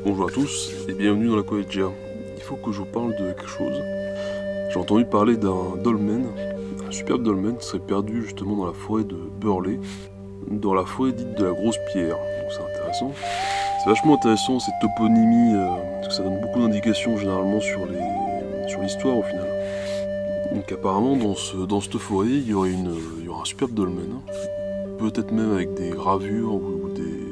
Bonjour à tous et bienvenue dans la Koweïtja. Il faut que je vous parle de quelque chose. J'ai entendu parler d'un dolmen, un superbe dolmen qui serait perdu justement dans la forêt de Burley, dans la forêt dite de la Grosse Pierre. Donc c'est intéressant. C'est vachement intéressant cette toponymie, parce que ça donne beaucoup d'indications généralement sur l'histoire au final. Donc apparemment dans cette forêt il y aura un superbe dolmen, peut-être même avec des gravures ou des...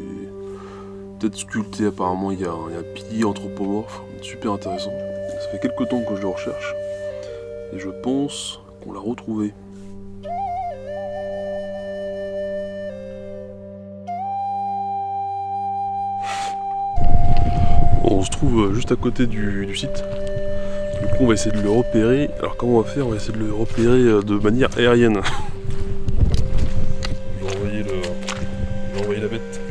peut-être sculpté. Apparemment il y a un pilier anthropomorphe, super intéressant. Ça fait quelques temps que je le recherche et je pense qu'on l'a retrouvé. On se trouve juste à côté du site. Du coup on va essayer de le repérer. Alors comment on va faire? On va essayer de le repérer de manière aérienne. Je vais envoyer la bête.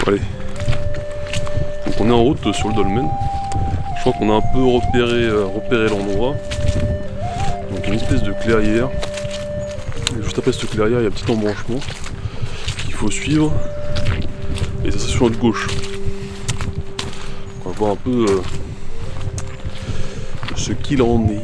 Allez. Donc on est en route sur le dolmen. Je crois qu'on a un peu repéré l'endroit. Donc une espèce de clairière. Et juste après cette clairière, il y a un petit embranchement qu'il faut suivre. Et ça c'est sur notre gauche. On va voir un peu ce qu'il en est.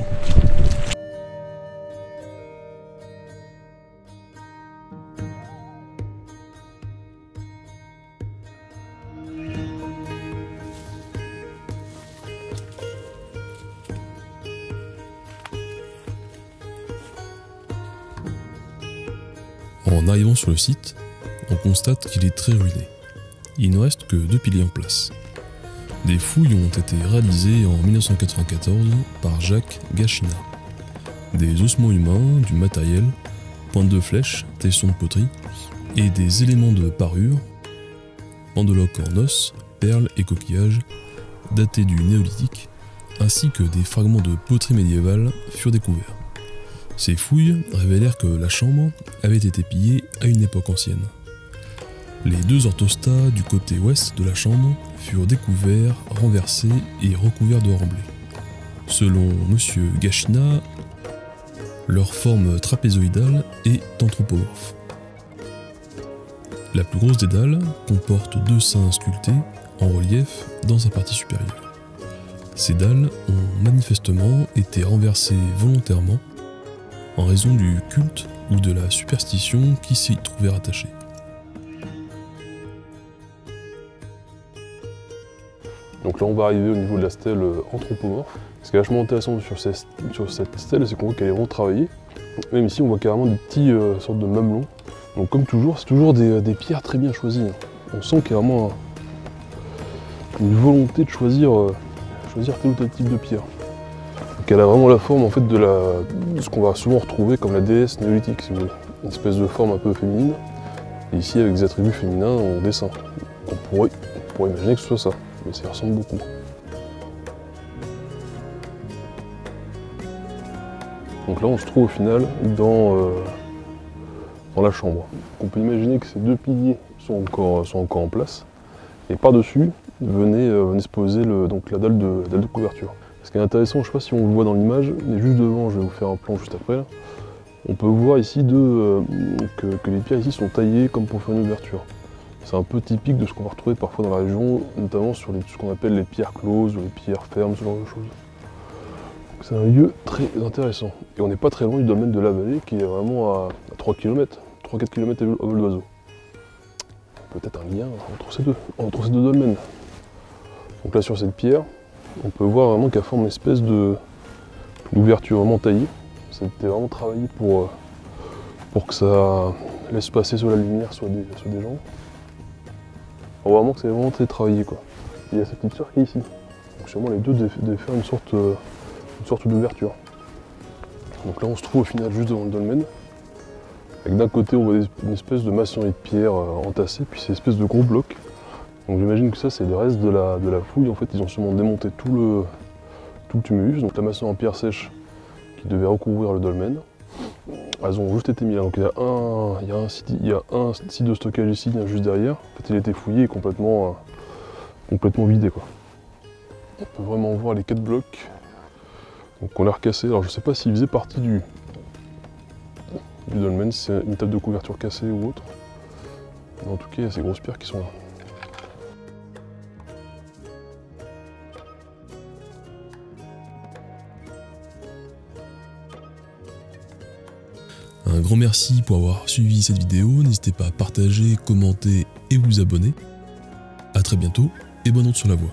En arrivant sur le site, on constate qu'il est très ruiné. Il ne reste que 2 piliers en place. Des fouilles ont été réalisées en 1994 par Jacques Gachina. Des ossements humains, du matériel, pointe de flèche, tessons de poterie et des éléments de parure, pendeloques en os, perles et coquillages, datés du néolithique, ainsi que des fragments de poterie médiévale furent découverts. Ces fouilles révélèrent que la chambre avait été pillée à une époque ancienne. Les 2 orthostats du côté ouest de la chambre furent découverts, renversés et recouverts de remblais. Selon M. Gachina, leur forme trapézoïdale est anthropomorphe. La plus grosse des dalles comporte 2 seins sculptés en relief dans sa partie supérieure. Ces dalles ont manifestement été renversées volontairement en raison du culte ou de la superstition qui s'y trouvait rattachée. Donc là on va arriver au niveau de la stèle anthropomorphe. Ce qui est vachement intéressant sur cette stèle, c'est qu'on voit qu'elle est vraiment travaillée. Même ici on voit carrément des petits sortes de mamelons. Donc comme toujours, c'est toujours des pierres très bien choisies. On sent qu'il y a vraiment une volonté de choisir tel ou tel type de pierre. Donc elle a vraiment la forme en fait de ce qu'on va souvent retrouver comme la déesse néolithique, si vous voulez. Une espèce de forme un peu féminine. Et ici avec des attributs féminins en dessin. On pourrait imaginer que ce soit ça, mais ça y ressemble beaucoup. Donc là on se trouve au final dans la chambre. On peut imaginer que ces 2 piliers sont encore en place. Et par-dessus venait se poser la dalle de couverture. Ce qui est intéressant, je ne sais pas si on le voit dans l'image, mais juste devant, je vais vous faire un plan juste après, là, on peut voir ici que les pierres ici sont taillées comme pour faire une ouverture. C'est un peu typique de ce qu'on va retrouver parfois dans la région, notamment sur ce qu'on appelle les pierres closes ou les pierres fermes, ce genre de choses. C'est un lieu très intéressant. Et on n'est pas très loin du domaine de la vallée qui est vraiment à 3 km, 3-4 km à vol d'oiseau. Peut-être un lien entre ces deux dolmens. Donc là sur cette pierre, on peut voir vraiment qu'elle forme une espèce d'ouverture vraiment taillée. C'était vraiment travaillé pour que ça laisse passer soit la lumière, soit des gens. On voit vraiment que c'est vraiment très travaillé quoi. Il y a cette petite sœur qui est ici. Donc sûrement les deux devaient faire une sorte d'ouverture. Donc là on se trouve au final juste devant le dolmen. Avec d'un côté on voit une espèce de maçonnerie de pierre entassée, puis c'est une espèce de gros bloc. Donc j'imagine que ça c'est le reste de la fouille. En fait ils ont sûrement démonté tout le tumulus, donc la maçonnerie en pierre sèche qui devait recouvrir le dolmen. Elles ont juste été mises là. Donc il y a un site de stockage ici, il y en a juste derrière. En fait il a été fouillé et complètement vidé quoi. On peut vraiment voir les 4 blocs. Donc on l'a recassé. Alors je sais pas s'il faisait partie du dolmen, si c'est une table de couverture cassée ou autre. Mais en tout cas il y a ces grosses pierres qui sont là. Un grand merci pour avoir suivi cette vidéo, n'hésitez pas à partager, commenter et vous abonner. A très bientôt et bonne route sur la voie.